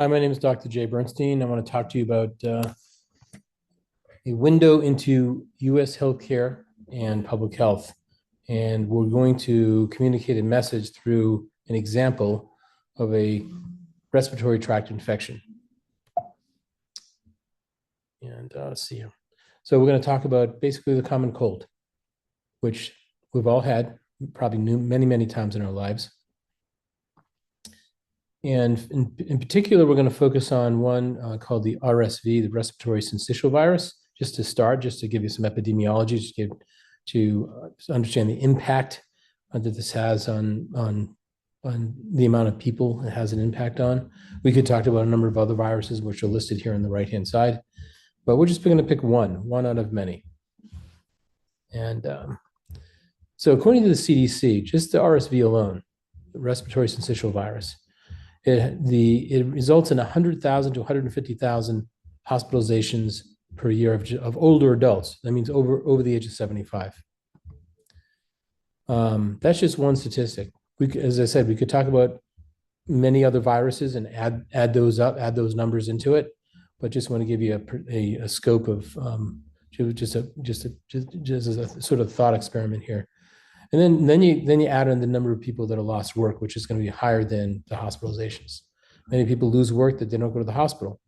Hi, my name is Dr. Jay Bernstein. I want to talk to you about a window into U.S. healthcare and public health. And we're going to communicate a message through an example of a respiratory tract infection. And let's see here. So we're going to talk about basically the common cold, which we've all had probably many, many times in our lives. And in particular, we're going to focus on one called the RSV, the respiratory syncytial virus, just to start, just to give you some epidemiology, to understand the impact that this has on the amount of people it has an impact on. We could talk about a number of other viruses, which are listed here on the right-hand side, but we're just going to pick one out of many. And so according to the CDC, just the RSV alone, the respiratory syncytial virus, it results in 100,000 to 150,000 hospitalizations per year of older adults. That means over the age of 75. That's just one statistic. As I said, we could talk about many other viruses and add those numbers into it, but just want to give you a scope of just as a sort of thought experiment here. And then you add in the number of people that have lost work, which is going to be higher than the hospitalizations. Many people lose work that they don't go to the hospital,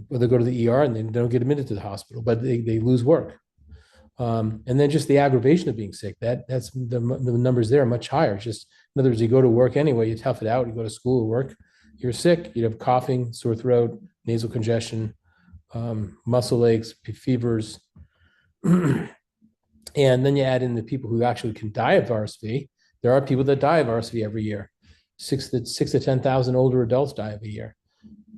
or they go to the ER and they don't get admitted to the hospital, but they lose work. And then just the aggravation of being sick, that's the numbers there are much higher. Just in other words, you go to work anyway, you tough it out, you go to school or work, you're sick, you have coughing, sore throat, nasal congestion, muscle aches, fevers. And then you add in the people who actually can die of RSV. There are people that die of RSV every year. 6,000 to 10,000 older adults die every year.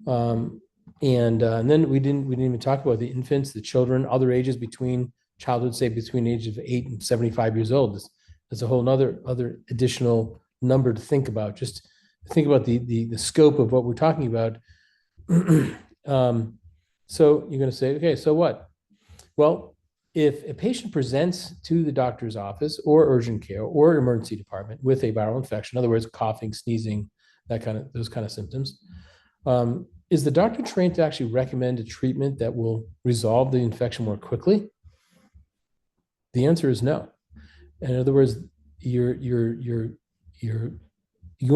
And then we didn't even talk about the infants, the children, other ages between childhood, say between the age of 8 and 75 years old. There's a whole other additional number to think about. Just think about the scope of what we're talking about. So you're going to say, okay, so what? Well, if a patient presents to the doctor's office or urgent care or emergency department with a viral infection, in other words, coughing, sneezing, those kind of symptoms, is the doctor trained to actually recommend a treatment that will resolve the infection more quickly? The answer is no. In other words, you're going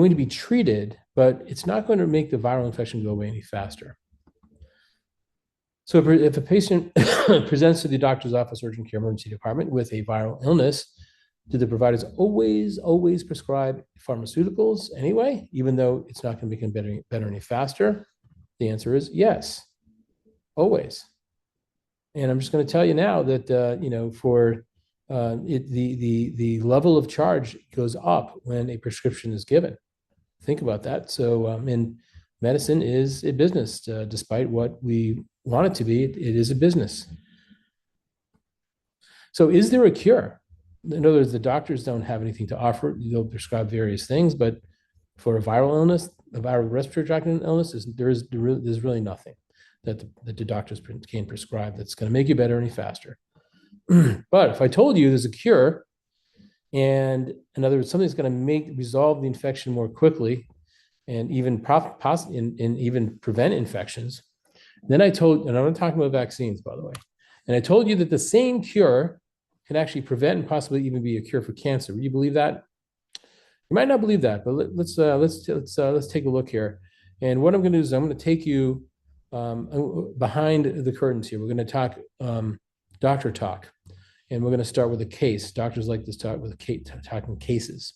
to be treated, but it's not going to make the viral infection go away any faster. So if a patient presents to the doctor's office, urgent care, emergency department with a viral illness, do the providers always prescribe pharmaceuticals anyway, even though it's not going to make them better any faster? The answer is yes, always. And I'm just going to tell you now that the level of charge goes up when a prescription is given. Think about that. So in medicine is a business, despite what we want it to be. It is a business. So is there a cure? In other words, the doctors don't have anything to offer. They'll prescribe various things, but for a viral illness, a viral respiratory tract illness, there's really nothing that the doctors can prescribe that's going to make you better any faster. But if I told you there's a cure, and in other words, something that's going to resolve the infection more quickly, and even even prevent infections, then and I'm not talking about vaccines, by the way, and I told you that the same cure can actually prevent and possibly even be a cure for cancer. Would you believe that? You might not believe that, but let's take a look here. And what I'm going to do is I'm going to take you behind the curtains here. We're going to talk doctor talk, and we're going to start with a case. Doctors like to start with talking cases.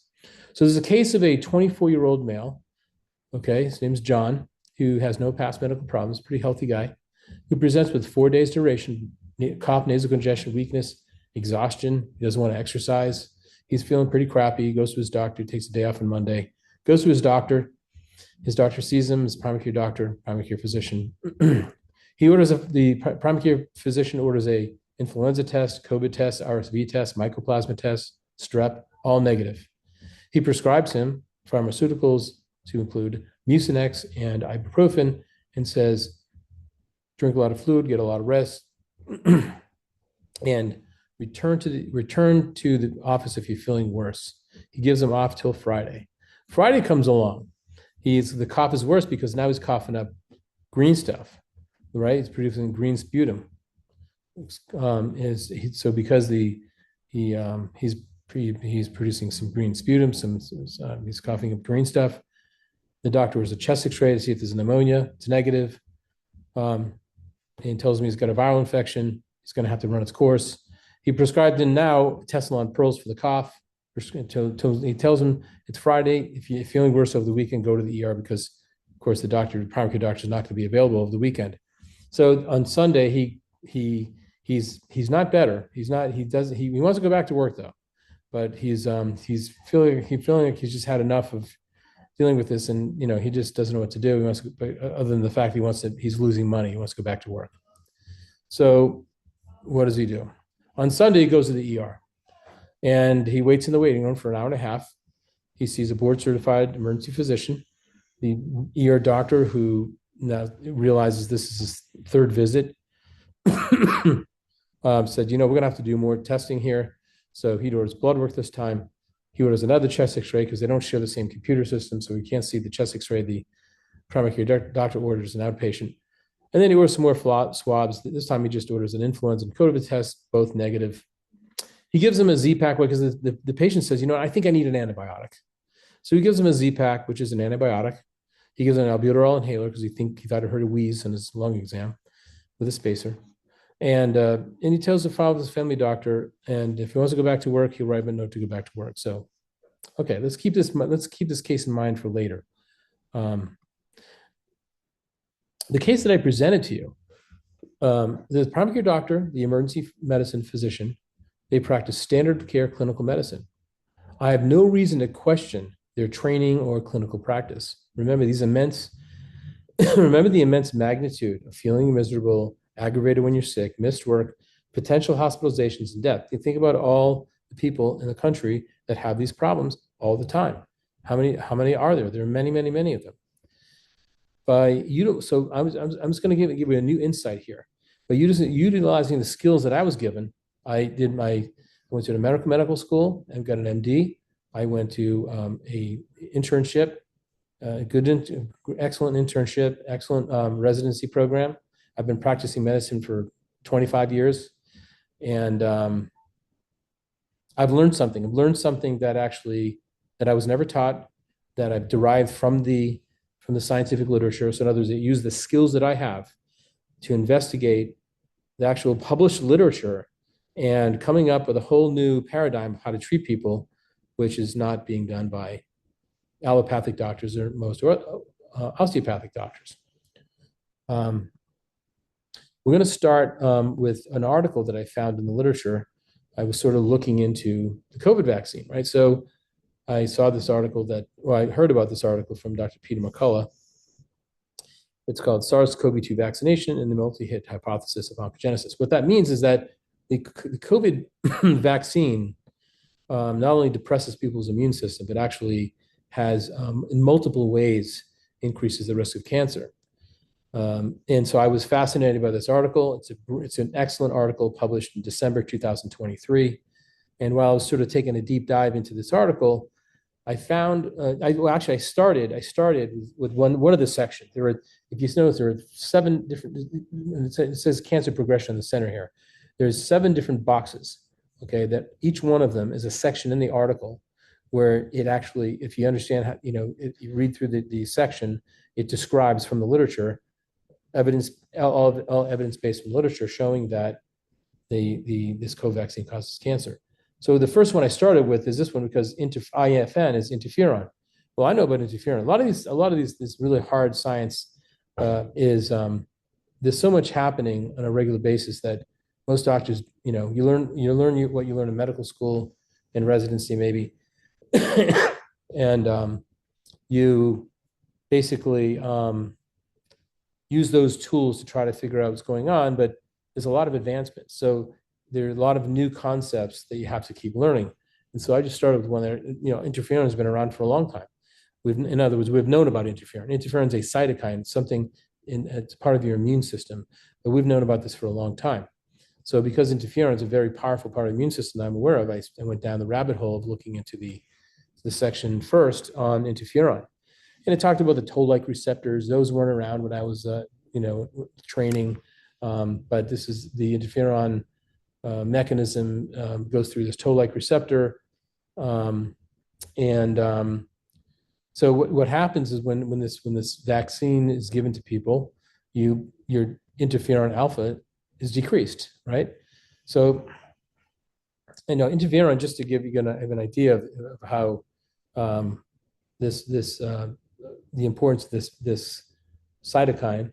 So there's a case of a 24-year-old male. Okay, his name's John, who has no past medical problems, pretty healthy guy, who presents with 4 days duration, cough, nasal congestion, weakness, exhaustion. He doesn't want to exercise. He's feeling pretty crappy. He goes to his doctor, takes a day off on Monday, goes to his doctor. His doctor sees him, his primary care doctor, primary care physician. The primary care physician orders a influenza test, COVID test, RSV test, mycoplasma test, strep, all negative. He prescribes him pharmaceuticals to include Mucinex and ibuprofen, and says, drink a lot of fluid, get a lot of rest, and return to the office if you're feeling worse. He gives him off till Friday. Friday comes along. The cough is worse because now he's coughing up green stuff, right? It's producing green sputum. So because he's producing some green sputum, he's coughing up green stuff. The doctor was a chest X-ray to see if there's pneumonia. It's negative. He tells me he's got a viral infection. He's going to have to run its course. He prescribed him now Tessalon pearls for the cough. He tells him it's Friday. If you're feeling worse over the weekend, go to the ER because, of course, the primary care doctor is not going to be available over the weekend. So on Sunday, he's not better. He wants to go back to work though, but he's feeling like he's just had enough of dealing with this, and he just doesn't know what to do. He wants to, other than the fact he's losing money. He wants to go back to work. So what does he do? On Sunday, he goes to the ER, and he waits in the waiting room for an hour and a half. He sees a board-certified emergency physician, the ER doctor, who now realizes this is his third visit. Said, we're going to have to do more testing here. So he orders blood work this time. He orders another chest X-ray because they don't share the same computer system, so we can't see the chest X-ray. The primary care doctor orders an outpatient. And then he orders some more swabs. This time he just orders an influenza and COVID test, both negative. He gives him a Z-Pack because the patient says, I think I need an antibiotic. So he gives him a Z-Pack, which is an antibiotic. He gives him an albuterol inhaler because he thought he heard a wheeze on his lung exam with a spacer. And he tells the file with his family doctor, and if he wants to go back to work, he'll write him a note to go back to work. So, okay, let's keep this case in mind for later. The case that I presented to you, the primary care doctor, the emergency medicine physician, they practice standard care clinical medicine. I have no reason to question their training or clinical practice. Remember the immense magnitude of feeling miserable, aggravated when you're sick, missed work, potential hospitalizations, and death. You think about all the people in the country that have these problems all the time. How many are there? There are many, many, many of them. So I'm just going to give you a new insight here. But utilizing the skills that I was given, I went to a medical school and got an MD. I went to a internship, excellent internship, excellent residency program. I've been practicing medicine for 25 years, and I've learned something. I've learned something that I was never taught, that I've derived from the scientific literature. So in other words, I use the skills that I have to investigate the actual published literature and coming up with a whole new paradigm of how to treat people, which is not being done by allopathic doctors or most osteopathic doctors. We're going to start with an article that I found in the literature. I was sort of looking into the COVID vaccine, right? So I saw this article I heard about this article from Dr. Peter McCullough. It's called SARS-CoV-2 Vaccination and the Multi-Hit Hypothesis of Oncogenesis. What that means is that the COVID vaccine not only depresses people's immune system, but actually has, in multiple ways, increases the risk of cancer. And so I was fascinated by this article. It's an excellent article published in December 2023. And while I was sort of taking a deep dive into this article, I found, I started with one of the sections. If you notice, there are 7 different, it says cancer progression in the center here. There's 7 different boxes, okay, that each one of them is a section in the article where it actually, if you understand how, you read through the section, it describes from the literature, all evidence-based from literature showing that this COVID vaccine causes cancer. So the first one I started with is this one because IFN is interferon. Well, I know about interferon. A lot of these this really hard science is there's so much happening on a regular basis that most doctors, you learn what you learn in medical school and residency maybe, and you basically use those tools to try to figure out what's going on. But there's a lot of advancements. So there are a lot of new concepts that you have to keep learning. And so I just started with one that, interferon has been around for a long time. In other words, we've known about interferon. Interferon is a cytokine, it's part of your immune system, but we've known about this for a long time. So because interferon is a very powerful part of the immune system I'm aware of, I went down the rabbit hole of looking into the section first on interferon. And it talked about the toll-like receptors. Those weren't around when I was training. But this is the interferon mechanism goes through this toll-like receptor. So what happens is when this vaccine is given to people, your interferon alpha is decreased, right? So, interferon, just to give you an idea of how the importance of this cytokine.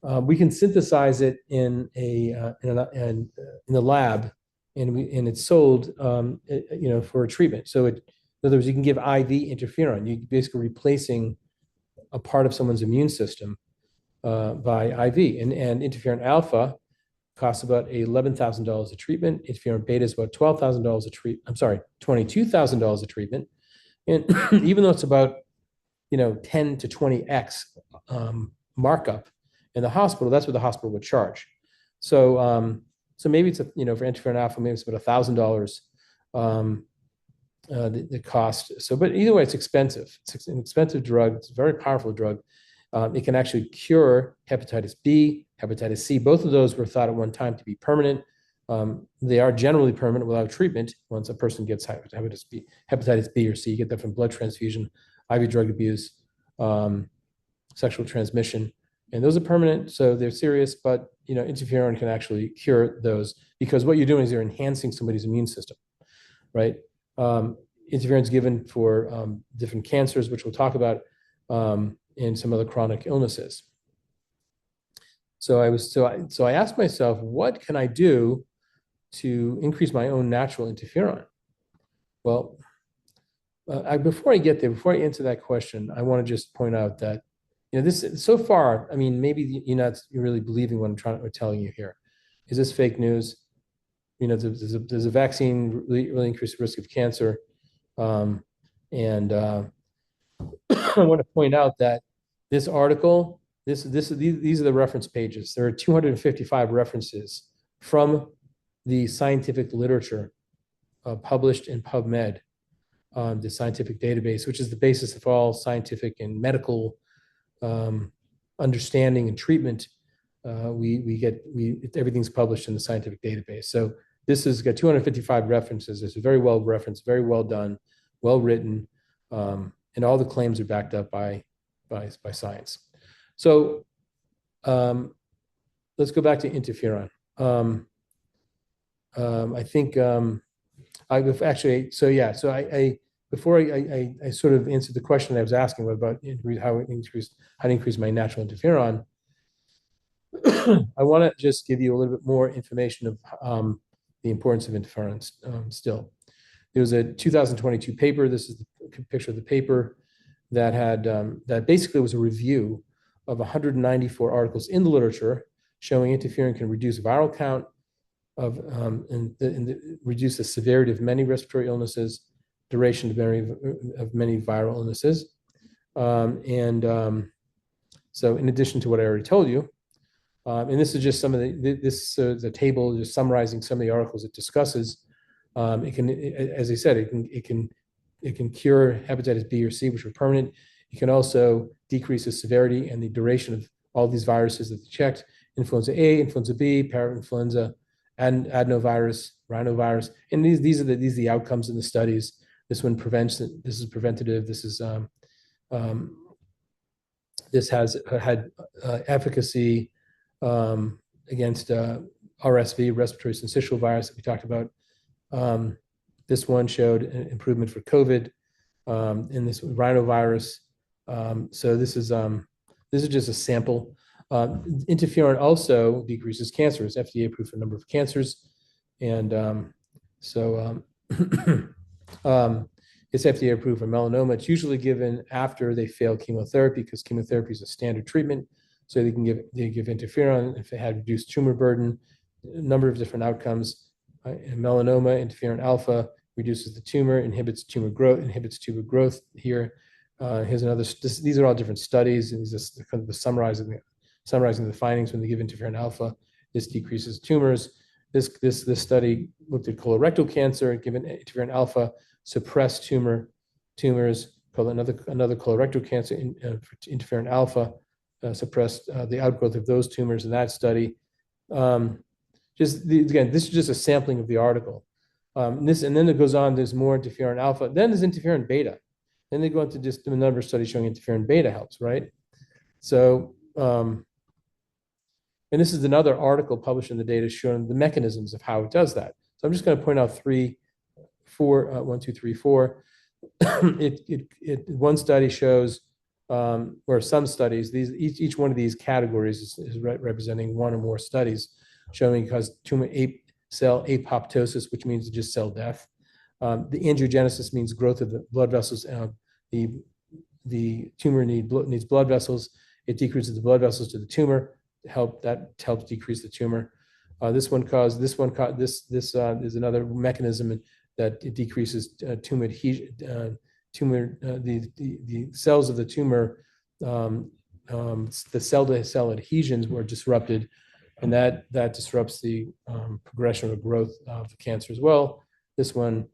We can synthesize it in the lab, and it's sold for a treatment. So in other words, you can give IV interferon. You're basically replacing a part of someone's immune system by IV, and interferon alpha costs about $11,000 a treatment. Interferon beta is about $12,000 a treatment. I'm sorry, $22,000 a treatment. And even though it's about 10 to 20x markup in the hospital, that's what the hospital would charge. So maybe it's for interferon alpha, maybe it's about $1,000 the cost. So, but either way, it's expensive. It's an expensive drug. It's a very powerful drug. It can actually cure hepatitis B, hepatitis C. Both of those were thought at one time to be permanent. They are generally permanent without treatment. Once a person gets hepatitis B or C, you get that from blood transfusion, IV drug abuse, sexual transmission, and those are permanent, so they're serious. But interferon can actually cure those, because what you're doing is you're enhancing somebody's immune system, right? Interferon is given for different cancers, which we'll talk about, and some other chronic illnesses. So I asked myself, what can I do to increase my own natural interferon? Well, before I get there, before I answer that question, I want to just point out that this so far, I mean, maybe you're not really believing what I'm telling you here. Is this fake news? There's a vaccine really increased the risk of cancer, and I want to point out that this article, these are the reference pages. There are 255 references from the scientific literature published in PubMed, the scientific database, which is the basis of all scientific and medical understanding and treatment. Everything's published in the scientific database. So this has got 255 references. It's very well referenced, very well done, well written, and all the claims are backed up by science. So let's go back to interferon. I think before I sort of answered the question I was asking about how to increase my natural interferon, I want to just give you a little bit more information of the importance of interferon still. There was a 2022 paper. This is the picture of the paper that had that basically was a review of 194 articles in the literature showing interferon can reduce viral count and reduce the severity of many respiratory illnesses, duration of many viral illnesses. So in addition to what I already told you, and this is just some of this is a table just summarizing some of the articles it discusses. It can, as I said, it can cure hepatitis B or C, which are permanent. It can also decrease the severity and the duration of all these viruses that they checked: influenza A, influenza B, parainfluenza, and adenovirus, rhinovirus. And these are the outcomes in the studies. This one prevents. This is preventative. This is this has had efficacy against RSV, respiratory syncytial virus, that we talked about. This one showed an improvement for COVID in this rhinovirus. So this is just a sample. Interferon also decreases cancer. It's FDA approved for a number of cancers, and it's FDA approved for melanoma. It's usually given after they fail chemotherapy, because chemotherapy is a standard treatment. So they give interferon if it had reduced tumor burden, a number of different outcomes. In melanoma, interferon alpha reduces the tumor, inhibits tumor growth here. Here's another. These are all different studies, and these are kind of summarizing the findings. When they give interferon alpha, this decreases tumors. This study looked at colorectal cancer, given interferon alpha, suppressed tumors. Called another colorectal cancer, interferon alpha suppressed the outgrowth of those tumors in that study. Again, this is just a sampling of the article. And then it goes on, there's more interferon alpha, then there's interferon beta. Then they go into just a number of studies showing interferon beta helps, right? So, and this is another article published in the data showing the mechanisms of how it does that. So I'm just going to point out one, two, three, four. One study shows, or some studies, each one of these categories is representing one or more studies showing because tumor cell apoptosis, which means just cell death. The angiogenesis means growth of the blood vessels. The tumor needs blood vessels. It decreases the blood vessels to the tumor. That helps decrease the tumor. This is another mechanism that it decreases tumor adhesion. The cells of the tumor, the cell-to-cell adhesions were disrupted, and that disrupts the progression or growth of the cancer as well. This one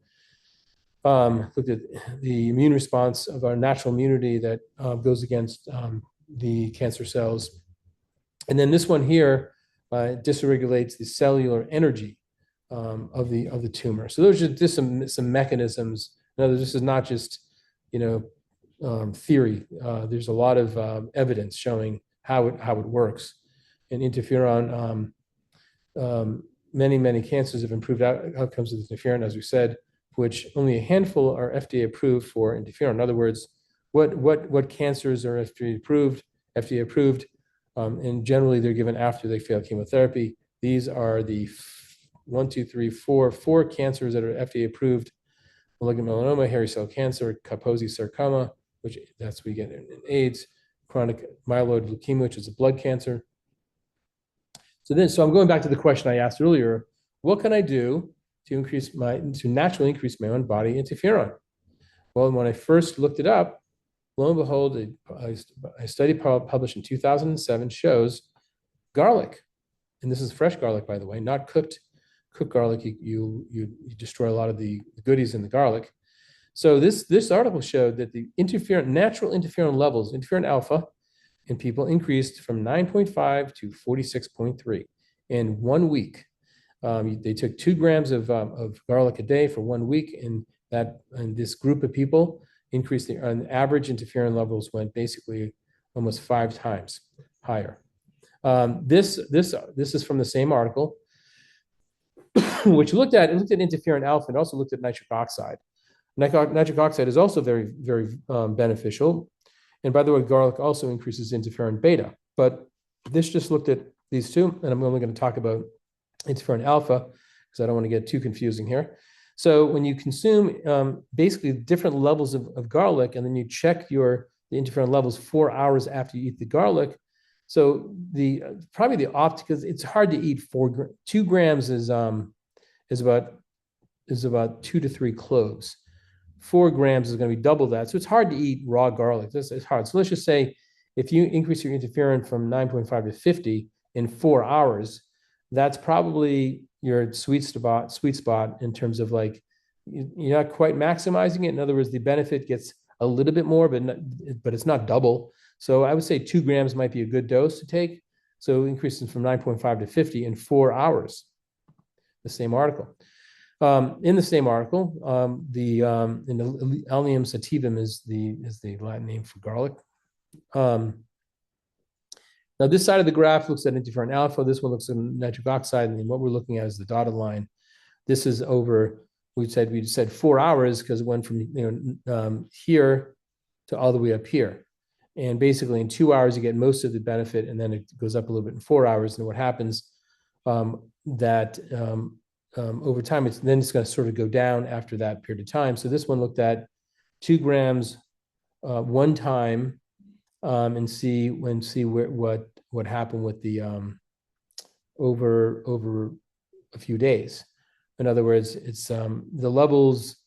looked at the immune response of our natural immunity that goes against the cancer cells. And then this one here dysregulates the cellular energy of the tumor. So those are just some mechanisms. Now, this is not just theory. There's a lot of evidence showing how it works. And interferon, many cancers have improved outcomes with interferon, as we said, which only a handful are FDA approved for interferon. In other words, what cancers are FDA approved, and generally they're given after they fail chemotherapy. These are the four cancers that are FDA approved: malignant melanoma, hairy cell cancer, Kaposi sarcoma, which we get in AIDS, chronic myeloid leukemia, which is a blood cancer. So I'm going back to the question I asked earlier: what can I do to naturally increase my own body interferon? Well, when I first looked it up, lo and behold, a study published in 2007 shows garlic, and this is fresh garlic, by the way, not cooked garlic. You destroy a lot of the goodies in the garlic. So this article showed that the natural interferon levels, interferon alpha, in people increased from 9.5 to 46.3 in 1 week. They took 2 grams of garlic a day for 1 week, and this group of people increased on average interferon levels went basically almost 5 times higher. This is from the same article, which looked at interferon alpha and also looked at nitric oxide. Nitric oxide is also very, very beneficial. And by the way, garlic also increases interferon beta. But this just looked at these two, and I'm only going to talk about interferon alpha because I don't want to get too confusing here. So when you consume basically different levels of garlic, and then you check the interferon levels 4 hours after you eat the garlic. So probably the because it's hard to eat 2 grams is about 2 to 3 cloves. 4 grams is going to be double that. So it's hard to eat raw garlic. It's hard. So let's just say if you increase your interferon from 9.5 to 50 in 4 hours, that's probably your sweet spot in terms of like, you're not quite maximizing it. In other words, the benefit gets a little bit more, but it's not double. So I would say 2 grams might be a good dose to take. So increasing from 9.5 to 50 in 4 hours, the same article. In the same article, the Allium sativum is the Latin name for garlic. Now this side of the graph looks at interferon alpha. This one looks at nitric oxide, and what we're looking at is the dotted line. This is over. We said 4 hours because it went from here to all the way up here, and basically in 2 hours you get most of the benefit, and then it goes up a little bit in 4 hours. And what happens over time, it's going to sort of go down after that period of time. So this one looked at 2 grams one time and see what happened with the over a few days. In other words, it's the levels.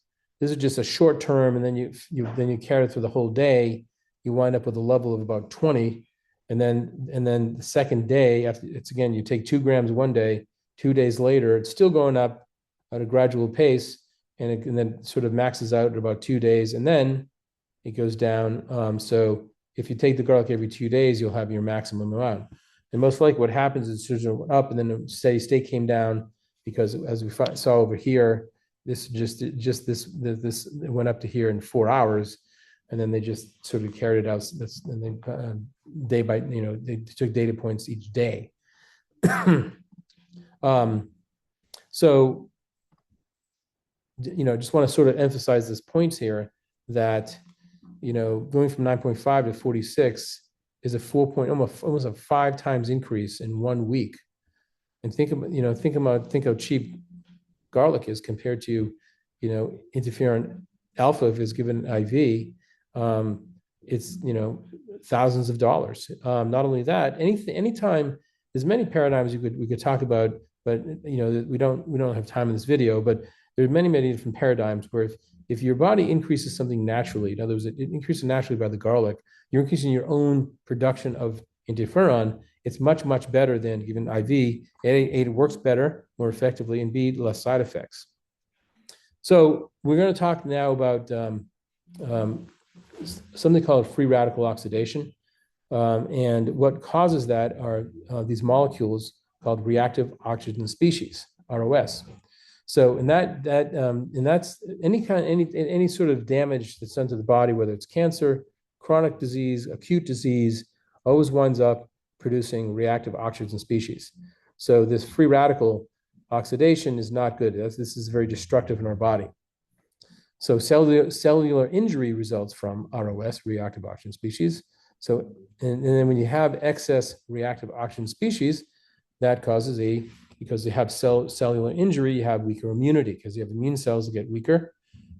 This is just a short term, and then you carry it through the whole day. You wind up with a level of about 20, and then the second day after again you take 2 grams one day. 2 days later, it's still going up at a gradual pace, and then sort of maxes out at about 2 days, and then it goes down. So if you take the garlic every 2 days, you'll have your maximum amount. And most likely what happens is it went up and then the steady state came down because as we saw over here, this it went up to here in 4 hours, and then they just sort of carried it out. And then day by, they took data points each day. So, just want to sort of emphasize this point here that, going from 9.5 to 46 is a 4 point, almost a 5 times increase in 1 week. And think how cheap garlic is compared to, interferon alpha if it's given IV. It's, thousands of dollars. Not only that, anytime, there's many paradigms we could talk about, but we don't have time in this video, but there are many different paradigms where if your body increases something naturally, in other words, it increases naturally by the garlic, you're increasing your own production of interferon. It's much better than given IV. A, it works better, more effectively, and B, less side effects. So we're going to talk now about something called free radical oxidation. And what causes that are these molecules called reactive oxygen species, ROS. So, and that's any sort of damage that's done to the body, whether it's cancer, chronic disease, acute disease, always winds up producing reactive oxygen species. So this free radical oxidation is not good. This is very destructive in our body. So cellular injury results from ROS, reactive oxygen species. So, and then when you have excess reactive oxygen species, that causes because you have cellular injury, you have weaker immunity because you have immune cells that get weaker.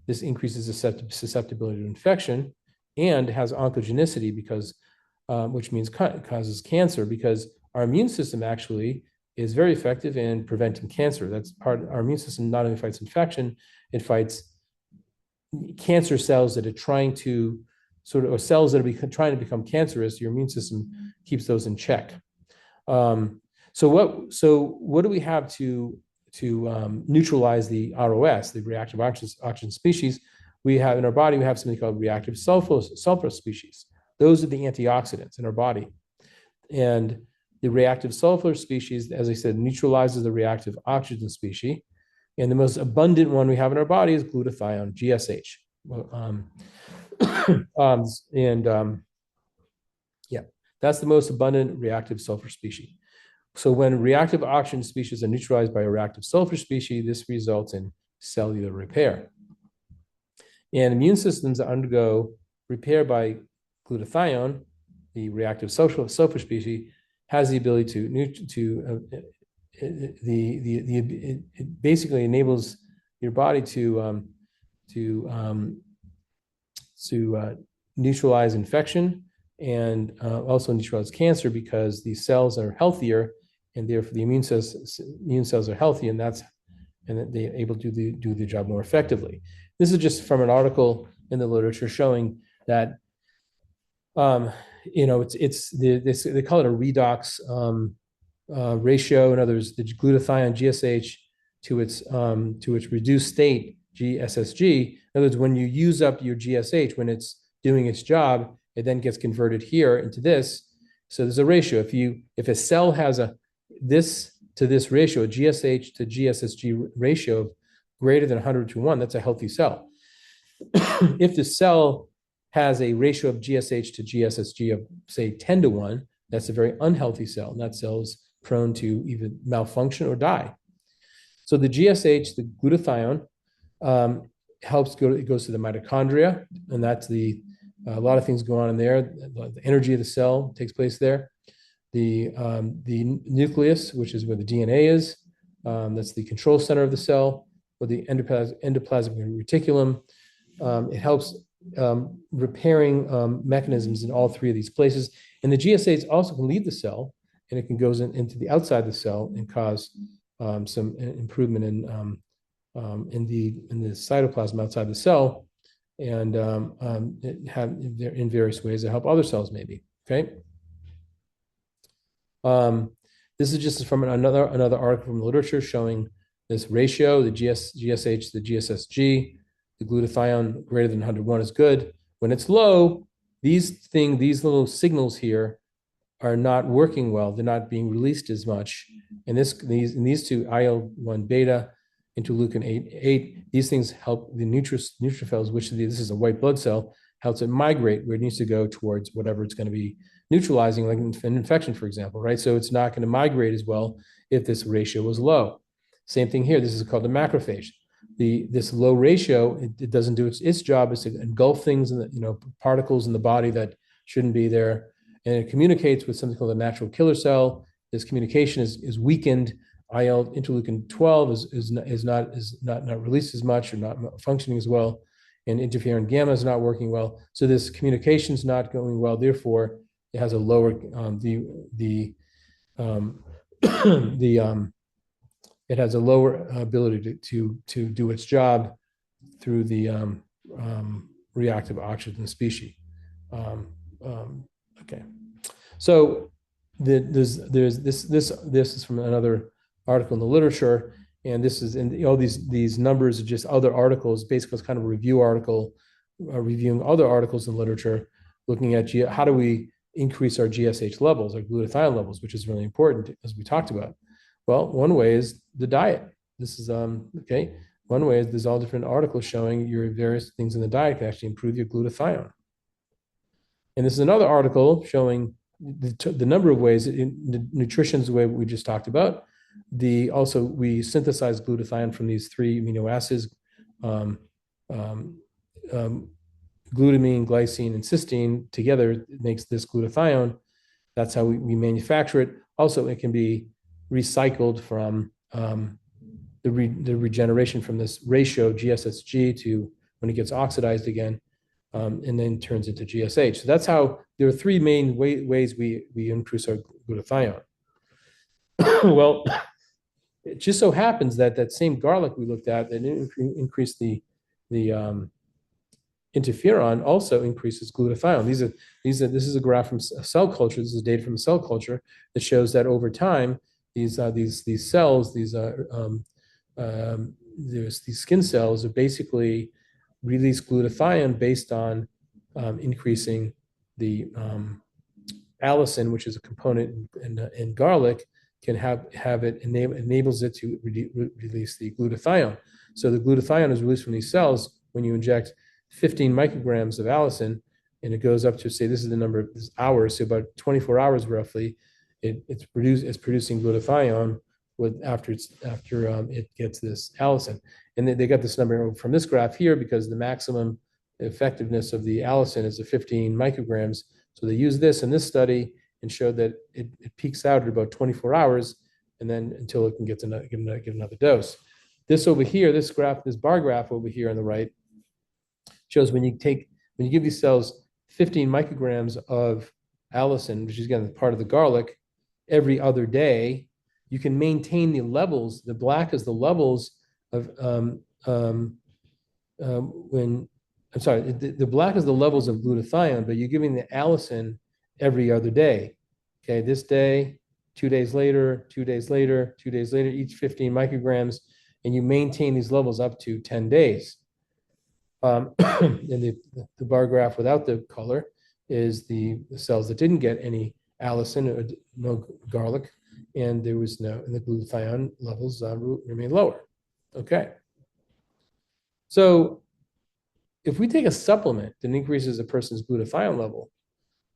This increases susceptibility to infection and has oncogenicity because, which means causes cancer, because our immune system actually is very effective in preventing cancer. That's our immune system not only fights infection, it fights cancer cells that are trying to or cells that are trying to become cancerous. Your immune system keeps those in check. So what do we have to neutralize the ROS, the reactive oxygen species? We have in our body, we have something called reactive sulfur species. Those are the antioxidants in our body. And the reactive sulfur species, as I said, neutralizes the reactive oxygen species. And the most abundant one we have in our body is glutathione, GSH. That's the most abundant reactive sulfur species. So when reactive oxygen species are neutralized by a reactive sulfur species, this results in cellular repair. And immune systems that undergo repair by glutathione, the reactive sulfur species, has the ability it basically enables your body to neutralize infection and also neutralize cancer, because these cells are healthier and therefore the immune cells are healthy, and they're able to do the job more effectively. This is just from an article in the literature showing that they call it a redox ratio. In other words, the glutathione GSH to its reduced state GSSG. In other words, when you use up your GSH, when it's doing its job, it then gets converted here into this. So there's a ratio. If a cell has this to this ratio, a GSH to GSSG ratio of greater than 100 to 1, that's a healthy cell. If the cell has a ratio of GSH to GSSG of, say, 10 to 1, that's a very unhealthy cell, and that cell is prone to either malfunction or die. So the GSH, the glutathione, it goes to the mitochondria, and that's a lot of things go on in there. The energy of the cell takes place there. The nucleus, which is where the DNA is, that's the control center of the cell, or the endoplasmic reticulum. It helps repairing mechanisms in all three of these places. And the GSH also can leave the cell, and it can go into the outside of the cell and cause some improvement in the cytoplasm outside the cell, and in various ways to help other cells, maybe. Okay. This is just from another article from the literature showing this ratio: the GSH, the GSSG, the glutathione greater than 101 is good. When it's low, these little signals here are not working well. They're not being released as much. And these two, IL-1 beta, interleukin 8, these things help the neutrophils, which this is a white blood cell, helps it migrate where it needs to go towards whatever it's going to be neutralizing, like an infection, for example, right? So it's not going to migrate as well if this ratio was low. Same thing here. This is called the macrophage. This low ratio, it doesn't do its job, is to engulf things in the, particles in the body that shouldn't be there, and it communicates with something called a natural killer cell. This communication is weakened. Interleukin 12 is not released as much or not functioning as well, and interferon gamma is not working well. So this communication is not going well. Therefore, it has a lower it has a lower ability to do its job through the reactive oxygen species. Okay, so there's this is from another article in the literature, and this is in all these numbers are just other articles. Basically, it's kind of a review article reviewing other articles in literature, looking at how do we increase our GSH levels, our glutathione levels, which is really important, as we talked about. Well, one way is the diet. This is okay. One way is there's all different articles showing your various things in the diet can actually improve your glutathione. And this is another article showing the number of ways nutrition is the way we just talked about. Also, we synthesize glutathione from these 3 amino acids, glutamine, glycine, and cysteine. Together it makes this glutathione. That's how we manufacture it. Also, it can be recycled from the regeneration from this ratio GSSG to when it gets oxidized again, and then turns into GSH. So that's how there are 3 main ways we increase our glutathione. Well, it just so happens that same garlic we looked at that increased the interferon also increases glutathione. This is a graph from cell culture. This is data from cell culture that shows that over time, these cells, these skin cells are basically release glutathione based on increasing the allicin, which is a component in garlic, can have it enables it to release the glutathione. So the glutathione is released from these cells when you inject 15 micrograms of allicin, and it goes up to, say, this is the number of hours, so about 24 hours roughly, it's producing glutathione after it gets this allicin. And they got this number from this graph here because the maximum effectiveness of the allicin is 15 micrograms. So they used this in this study and showed that it peaks out at about 24 hours, and then until it can get another dose. This over here, this bar graph over here on the right, shows when you give these cells 15 micrograms of allicin, which is again part of the garlic, every other day, you can maintain the levels. The black is the levels of the black is the levels of glutathione, but you're giving the allicin every other day. Okay, this day, 2 days later, 2 days later, 2 days later, each 15 micrograms, and you maintain these levels up to 10 days. And the bar graph without the color is the cells that didn't get any allicin or no garlic, and there was and the glutathione levels remain lower. Okay. So if we take a supplement that increases a person's glutathione level,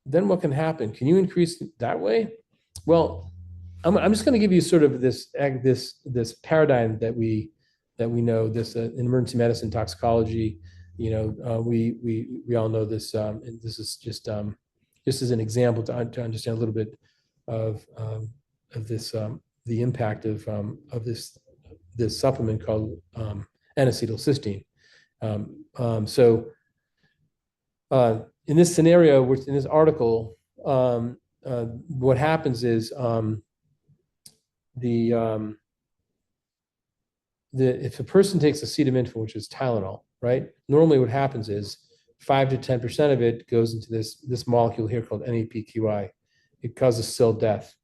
then what can happen? Can you increase that way? Well, I'm just going to give you sort of this paradigm that we know, this in emergency medicine toxicology. We all know this. And this is just as an example to understand a little bit of this, the impact of this supplement called N-acetylcysteine. In this scenario, which in this article, what happens is if a person takes acetaminophen, which is Tylenol, right? Normally, what happens is 5 to 10% of it goes into this molecule here called NAPQI. It causes cell death,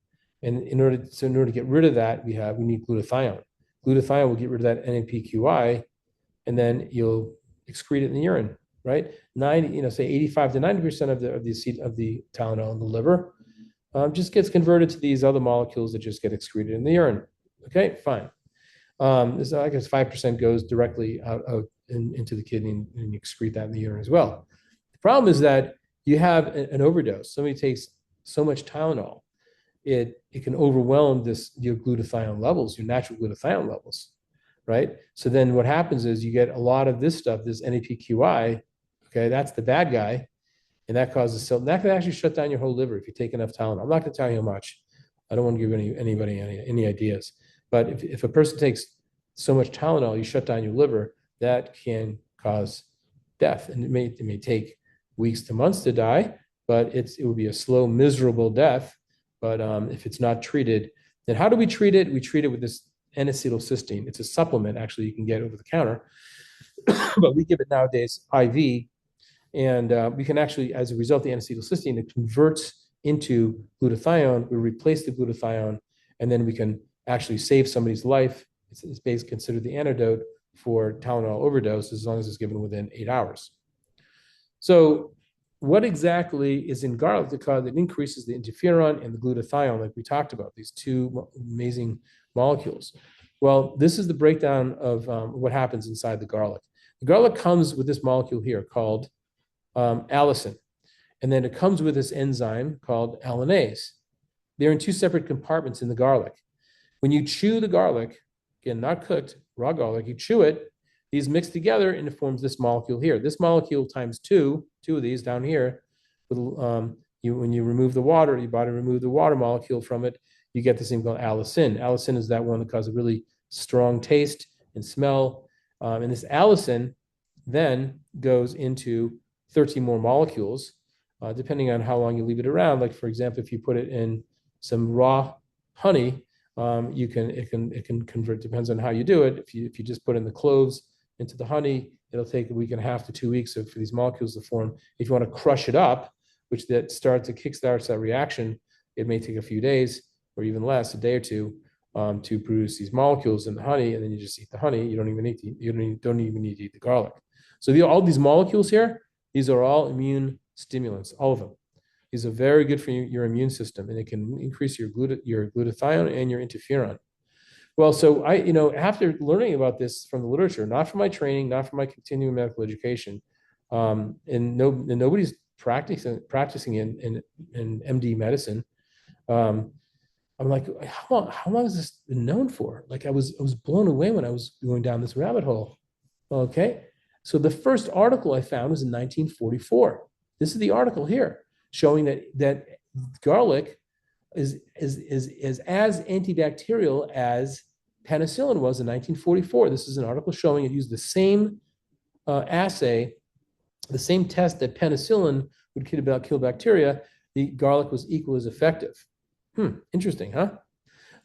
and in order to get rid of that, we need glutathione. Glutathione will get rid of that NAPQI, and then you'll excrete it in the urine. right? 90, say 85 to 90% of the Tylenol in the liver just gets converted to these other molecules that just get excreted in the urine. Okay, fine. So I guess 5% goes directly out into the kidney, and you excrete that in the urine as well. The problem is that you have an overdose. Somebody takes so much Tylenol, it can overwhelm your glutathione levels, your natural glutathione levels, right? So then what happens is you get a lot of this stuff, this NAPQI, okay, that's the bad guy, and that that can actually shut down your whole liver if you take enough Tylenol. I'm not going to tell you how much. I don't want to give anybody any ideas. But if a person takes so much Tylenol, you shut down your liver, that can cause death. And it may take weeks to months to die, but it would be a slow, miserable death. But if it's not treated, then how do we treat it? We treat it with this N-acetylcysteine. It's a supplement, actually, you can get over the counter. But we give it nowadays IV. And we can actually, as a result of the N-acetylcysteine, it converts into glutathione. We replace the glutathione, and then we can actually save somebody's life. It's basically considered the antidote for Tylenol overdose as long as it's given within 8 hours. So what exactly is in garlic that increases the interferon and the glutathione, like we talked about, these two amazing molecules? Well, this is the breakdown of what happens inside the garlic. The garlic comes with this molecule here called allicin. And then it comes with this enzyme called allinase. They're in two separate compartments in the garlic. When you chew the garlic, again, not cooked, raw garlic, you chew it, these mix together and it forms this molecule here. This molecule times two of these down here, when you remove the water, your body remove the water molecule from it, you get this thing called allicin. Allicin is that one that causes a really strong taste and smell. And this allicin then goes into 13 more molecules, depending on how long you leave it around. Like, for example, if you put it in some raw honey, it can convert, depends on how you do it. If you just put in the cloves into the honey, it'll take a week and a half to 2 weeks for these molecules to form. If you want to crush it up, which kickstarts that reaction, it may take a few days or even less, a day or two, to produce these molecules in the honey, and then you just eat the honey. You don't even need to eat the garlic. So all these molecules here, these are all immune stimulants, all of them. These are very good for your immune system, and it can increase your glutathione and your interferon. Well, so after learning about this from the literature, not from my training, not from my continuing medical education, and nobody's practicing in MD medicine. I'm like, how long has this been known for? Like, I was blown away when I was going down this rabbit hole. Okay, so the first article I found was in 1944. This is the article here showing that garlic is as antibacterial as penicillin was in 1944. This is an article showing it used the same assay, the same test that penicillin would kill bacteria. The garlic was equally as effective. Interesting, huh?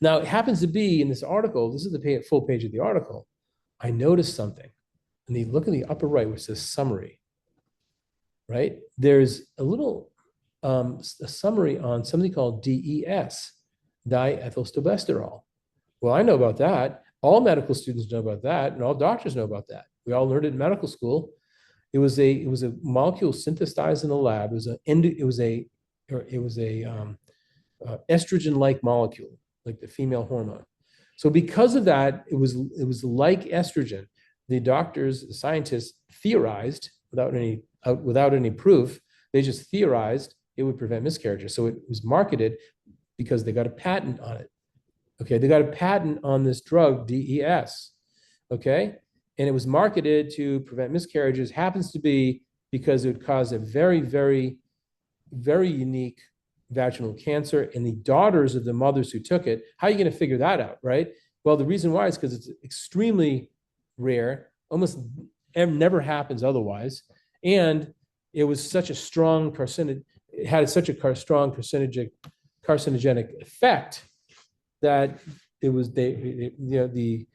Now, it happens to be in this article, this is the full page of the article, I noticed something. And you look in the upper right, which says summary, right? There's a little a summary on something called DES, diethylstilbestrol. Well, I know about that. All medical students know about that, and all doctors know about that. We all learned it in medical school. It was a molecule synthesized in the lab. It was a estrogen-like molecule, like the female hormone. So because of that, it was like estrogen. The doctors, the scientists theorized without any proof. They just theorized it would prevent miscarriages. So it was marketed because they got a patent on it. Okay, they got a patent on this drug, DES. Okay, and it was marketed to prevent miscarriages. Happens to be because it would cause a very, very, very unique vaginal cancer in the daughters of the mothers who took it. How are you going to figure that out, right? Well, the reason why is because it's extremely rare, almost never happens otherwise, and it was such a strong carcinogen. It had such a strong carcinogenic effect that it was the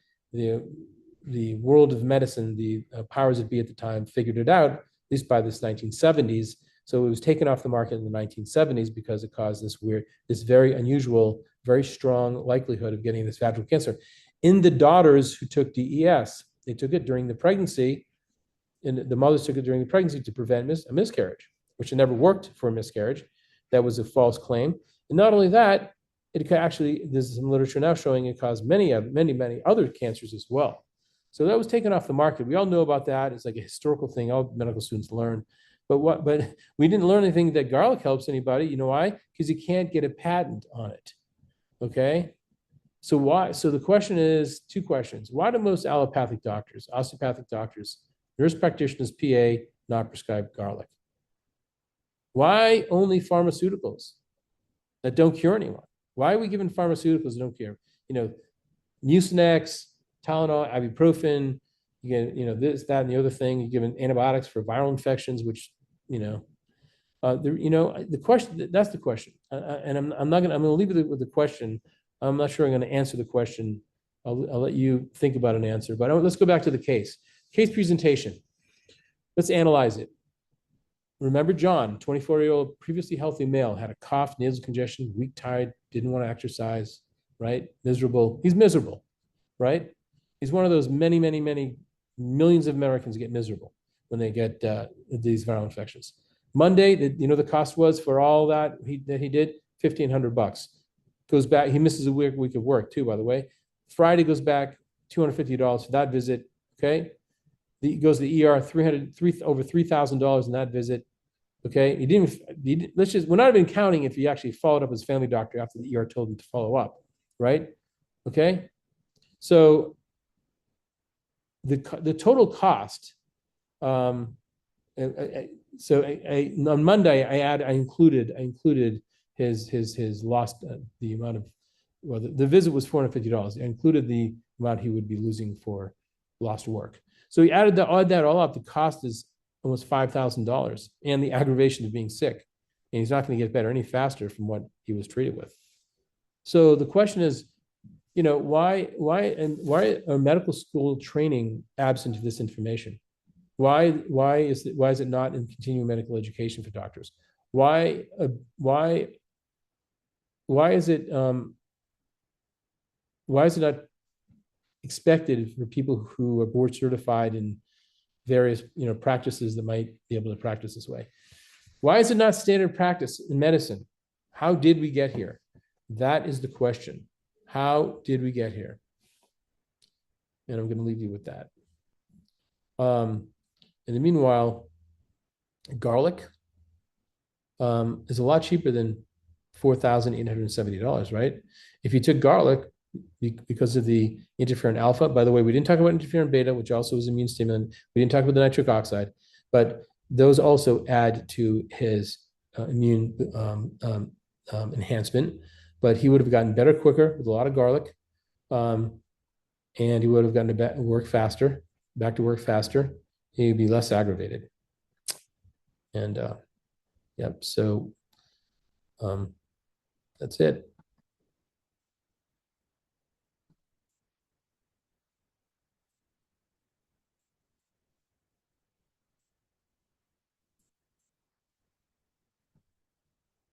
world of medicine, the powers that be at the time, figured it out, at least by this 1970s. So it was taken off the market in the 1970s because it caused this very unusual, very strong likelihood of getting this vaginal cancer. In the daughters who took DES, they took it during the pregnancy, and the mothers took it during the pregnancy to prevent a miscarriage, which never worked for a miscarriage. That was a false claim. And not only that, it actually, there's some literature now showing it caused many other cancers as well. So that was taken off the market. We all know about that. It's like a historical thing. All medical students learn. But we didn't learn anything that garlic helps anybody. You know why? Because you can't get a patent on it. Okay. So why? So the question is two questions. Why do most allopathic doctors, osteopathic doctors, nurse practitioners, PA, not prescribe garlic? Why only pharmaceuticals that don't cure anyone? Why are we giving pharmaceuticals that don't cure? Mucinex, Tylenol, ibuprofen, you get, this, that, and the other thing. You're given antibiotics for viral infections, which, the question, that's the question. And I'm going to leave it with the question. I'm not sure I'm going to answer the question. I'll let you think about an answer, but let's go back to the case presentation. Let's analyze it. Remember John, 24-year-old, previously healthy male, had a cough, nasal congestion, weak, tired, didn't want to exercise, right? Miserable. He's miserable, right? He's one of those many millions of Americans get miserable when they get these viral infections. Monday, the cost was for all that he did, $1,500. Goes back, he misses a week of work too, by the way. Friday goes back, $250 for that visit, okay? He goes to the ER, over $3,000 in that visit. Okay, we're not even counting if he actually followed up his family doctor after the ER told him to follow up, right? Okay, so the total cost. On Monday I included his lost the amount of the visit was $450. I included the amount he would be losing for lost work. So he added that all up. The cost is almost $5,000 and the aggravation of being sick. And he's not going to get better any faster from what he was treated with. So the question is, why are medical school training absent of this information? Why is it not in continuing medical education for doctors? Why is it not expected for people who are board certified in various practices that might be able to practice this way? Why is it not standard practice in medicine? How did we get here? That is the question. How did we get here? And I'm going to leave you with that. In the meanwhile, garlic is a lot cheaper than $4,870, right? If you took garlic, because of the interferon alpha, by the way, we didn't talk about interferon beta, which also is immune stimulant. We didn't talk about the nitric oxide, but those also add to his immune enhancement. But he would have gotten better quicker with a lot of garlic, and he would have gotten back to work faster. He'd be less aggravated. And yep. So that's it.